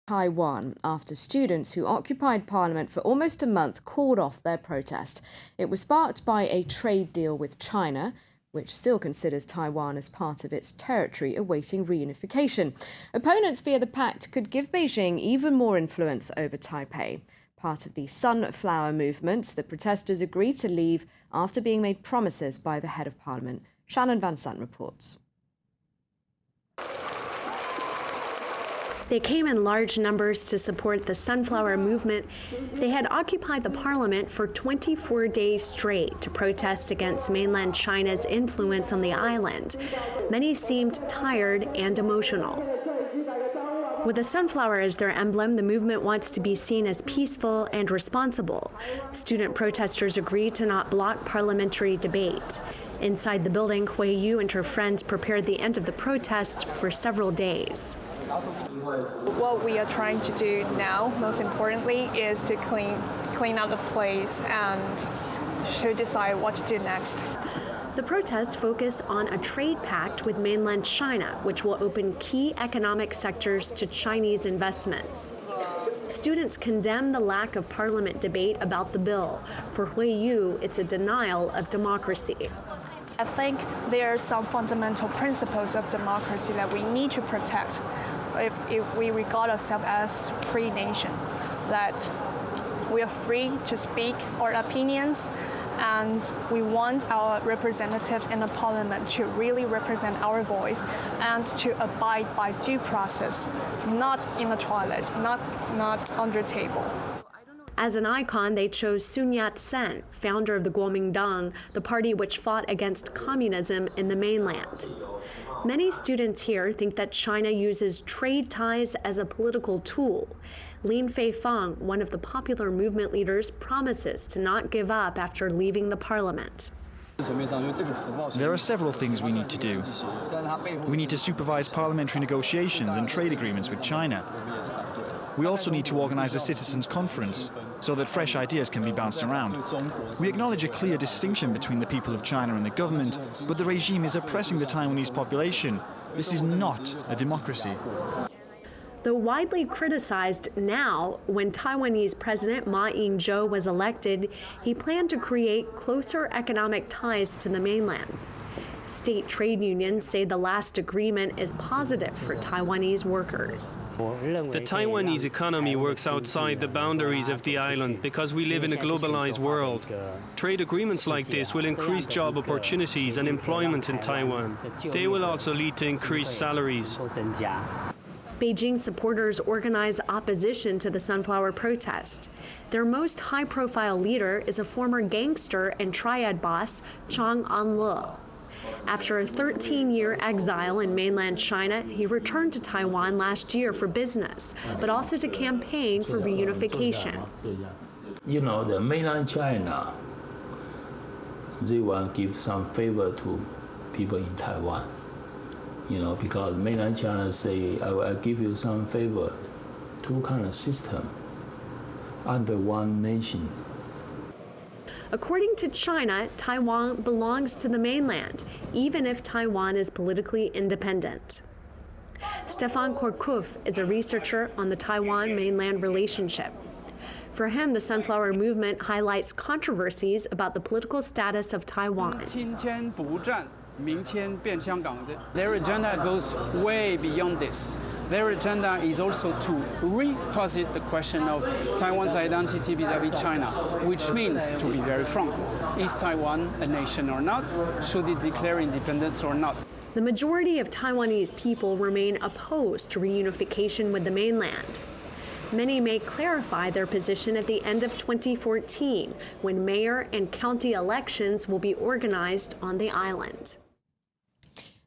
Taiwan after students who occupied Parliament for almost a month called off their protest. It was sparked by a trade deal with China, which still considers Taiwan as part of its territory awaiting reunification. Opponents fear the pact could give Beijing even more influence over Taipei. Part of the Sunflower Movement, the protesters agreed to leave after being made promises by the head of Parliament. Shannon Van Sant reports. They came in large numbers to support the Sunflower Movement. They had occupied the parliament for 24 days straight to protest against mainland China's influence on the island. Many seemed tired and emotional. With the sunflower as their emblem, the movement wants to be seen as peaceful and responsible. Student protesters agreed to not block parliamentary debate. Inside the building, Hui Yu and her friends prepared the end of the protest for several days. What we are trying to do now, most importantly, is to clean out the place and to decide what to do next. The protests focus on a trade pact with mainland China, which will open key economic sectors to Chinese investments. Students condemn the lack of parliament debate about the bill. For Hui Yu, it's a denial of democracy. I think there are some fundamental principles of democracy that we need to protect if we regard ourselves as a free nation, that we are free to speak our opinions, and we want our representatives in the parliament to really represent our voice and to abide by due process, not in the toilet, not under the table. As an icon, they chose Sun Yat-sen, founder of the Kuomintang, the party which fought against communism in the mainland. Many students here think that China uses trade ties as a political tool. Lin Feifang, one of the popular movement leaders, promises to not give up after leaving the parliament. There are several things we need to do. We need to supervise parliamentary negotiations and trade agreements with China. We also need to organize a citizens' conference so that fresh ideas can be bounced around. We acknowledge a clear distinction between the people of China and the government, but the regime is oppressing the Taiwanese population. This is not a democracy. Though widely criticized now, when Taiwanese President Ma Ying-jeou was elected, he planned to create closer economic ties to the mainland. State trade unions say the last agreement is positive for Taiwanese workers. The Taiwanese economy works outside the boundaries of the island because we live in a globalized world. Trade agreements like this will increase job opportunities and employment in Taiwan. They will also lead to increased salaries. Beijing supporters organize opposition to the sunflower protest. Their most high-profile leader is a former gangster and triad boss, Chang An-le. After a 13-year exile in mainland China, he returned to Taiwan last year for business, but also to campaign for reunification. You know, the mainland China, they want to give some favor to people in Taiwan. You know, because mainland China say, I will give you some favor, two kind of system under one nation. According to China, Taiwan belongs to the mainland, even if Taiwan is politically independent. Stefan Korkuf is a researcher on the Taiwan-mainland relationship. For him, the Sunflower Movement highlights controversies about the political status of Taiwan. Their agenda goes way beyond this. Their agenda is also to reposit the question of Taiwan's identity vis-à-vis China, which means, to be very frank, is Taiwan a nation or not? Should it declare independence or not? The majority of Taiwanese people remain opposed to reunification with the mainland. Many may clarify their position at the end of 2014, when mayor and county elections will be organized on the island.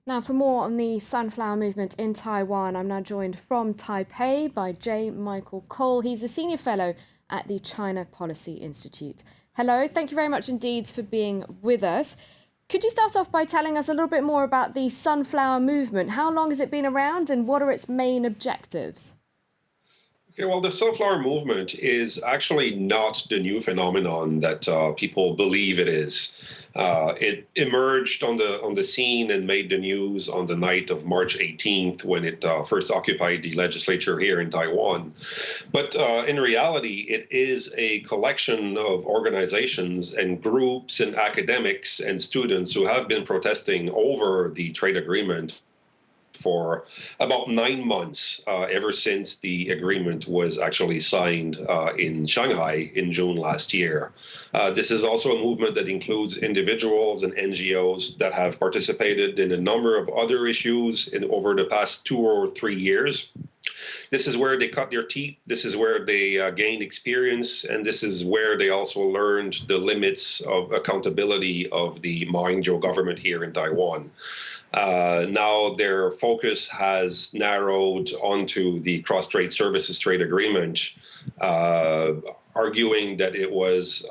Now, for more on the Sunflower Movement in Taiwan, I'm now joined from Taipei by J. Michael Cole. He's a senior fellow at the China Policy Institute. Hello, thank you very much indeed for being with us. Could you start off by telling us a little bit more about the Sunflower Movement? How long has it been around and what are its main objectives? Yeah, well, the sunflower movement is actually not the new phenomenon that people believe it is. It emerged on the scene and made the news on the night of March 18th when it first occupied the legislature here in Taiwan. But in reality, it is a collection of organizations and groups and academics and students who have been protesting over the trade agreement for about 9 months, ever since the agreement was actually signed in Shanghai in June last year. This is also a movement that includes individuals and NGOs that have participated in a number of other issues over the past 2 or 3 years. This is where they cut their teeth. This is where they gained experience. And this is where they also learned the limits of accountability of the Ma Ying-jeou government here in Taiwan. Now their focus has narrowed onto the cross-strait services trade agreement, arguing that it was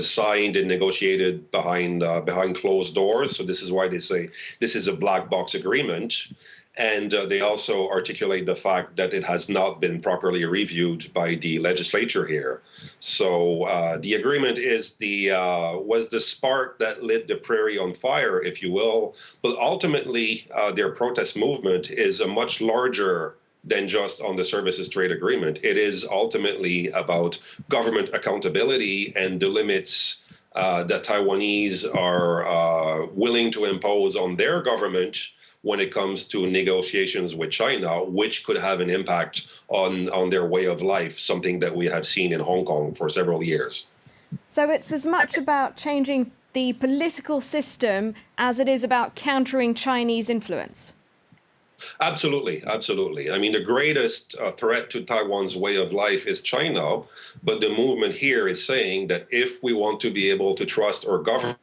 signed and negotiated behind closed doors. So this is why they say this is a black box agreement. And they also articulate the fact that it has not been properly reviewed by the legislature here. So the agreement was the spark that lit the prairie on fire, if you will. But ultimately, their protest movement is a much larger than just on the services trade agreement. It is ultimately about government accountability and the limits that Taiwanese are willing to impose on their government when it comes to negotiations with China, which could have an impact on their way of life, something that we have seen in Hong Kong for several years. So it's as much about changing the political system as it is about countering Chinese influence? Absolutely, absolutely. I mean, the greatest threat to Taiwan's way of life is China, but the movement here is saying that if we want to be able to trust our government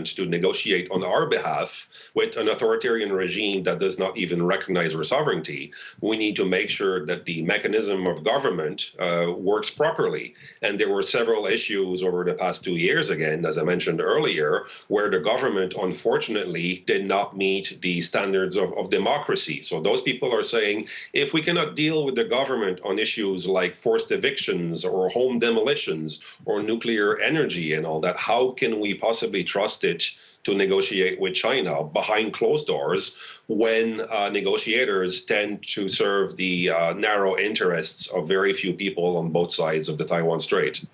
to negotiate on our behalf with an authoritarian regime that does not even recognize our sovereignty, we need to make sure that the mechanism of government works properly. And there were several issues over the past 2 years, again, as I mentioned earlier, where the government, unfortunately, did not meet the standards of democracy. So those people are saying, if we cannot deal with the government on issues like forced evictions or home demolitions or nuclear energy and all that, how can we possibly trust it to negotiate with China behind closed doors when negotiators tend to serve the narrow interests of very few people on both sides of the Taiwan Strait?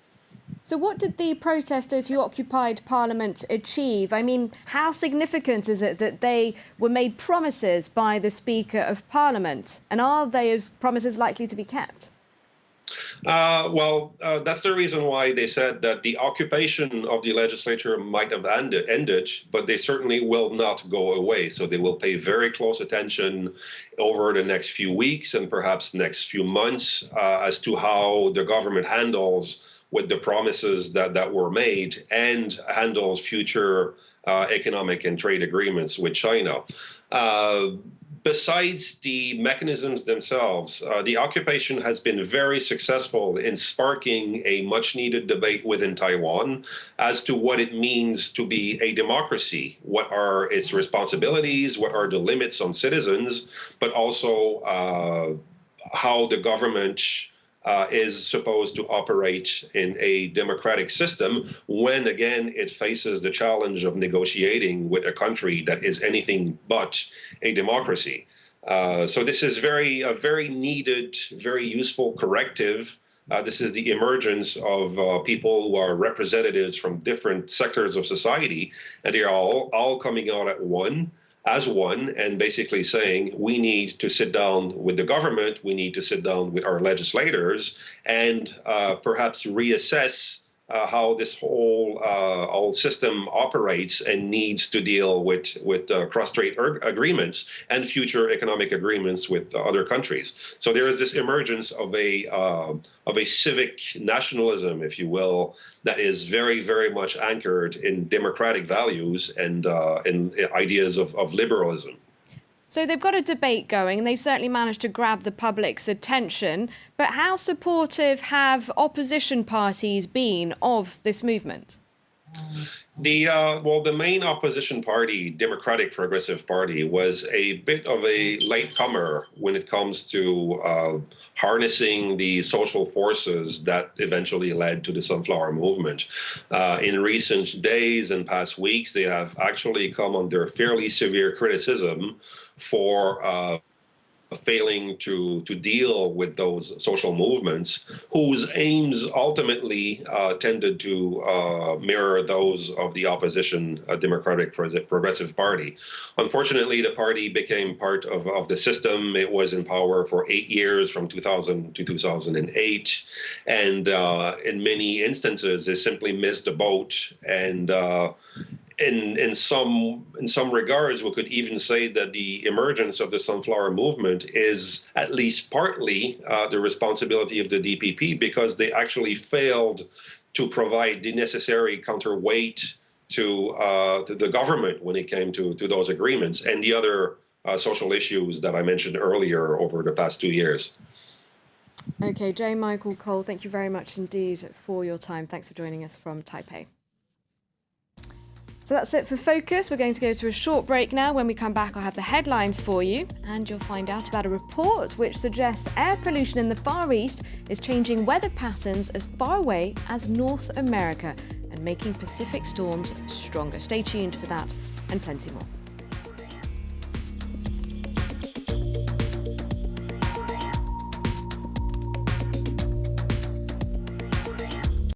So what did the protesters who occupied Parliament achieve? I mean, how significant is it that they were made promises by the Speaker of Parliament? And are those promises likely to be kept? That's the reason why they said that the occupation of the legislature might have ended, but they certainly will not go away. So they will pay very close attention over the next few weeks and perhaps next few months as to how the government handles with the promises that were made and handles future economic and trade agreements with China. Besides the mechanisms themselves, the occupation has been very successful in sparking a much-needed debate within Taiwan as to what it means to be a democracy. What are its responsibilities? What are the limits on citizens? But also how the government is supposed to operate in a democratic system when, again, it faces the challenge of negotiating with a country that is anything but a democracy. So this is a very needed, very useful corrective. This is the emergence of people who are representatives from different sectors of society, and they are all coming out as one, and basically saying we need to sit down with the government, we need to sit down with our legislators, and perhaps reassess how this whole system operates and needs to deal with cross-strait agreements and future economic agreements with other countries. So there is this emergence of a civic nationalism, if you will, that is very, very much anchored in democratic values and in ideas of liberalism. So they've got a debate going, and they've certainly managed to grab the public's attention. But how supportive have opposition parties been of this movement? The main opposition party, Democratic Progressive Party, was a bit of a latecomer when it comes to harnessing the social forces that eventually led to the Sunflower Movement. In recent days and past weeks, they have actually come under fairly severe criticism for failing to deal with those social movements whose aims ultimately tended to mirror those of the opposition Democratic Progressive Party. Unfortunately, the party became part of the system. It was in power for 8 years, from 2000 to 2008, and in many instances, they simply missed the boat. And in some regards, we could even say that the emergence of the Sunflower Movement is at least partly the responsibility of the DPP, because they actually failed to provide the necessary counterweight to the government when it came to those agreements and the other social issues that I mentioned earlier over the past 2 years. Okay, J. Michael Cole, thank you very much indeed for your time. Thanks for joining us from Taipei. So that's it for Focus. We're going to go to a short break now. When we come back, I'll have the headlines for you, and you'll find out about a report which suggests air pollution in the Far East is changing weather patterns as far away as North America and making Pacific storms stronger. Stay tuned for that and plenty more.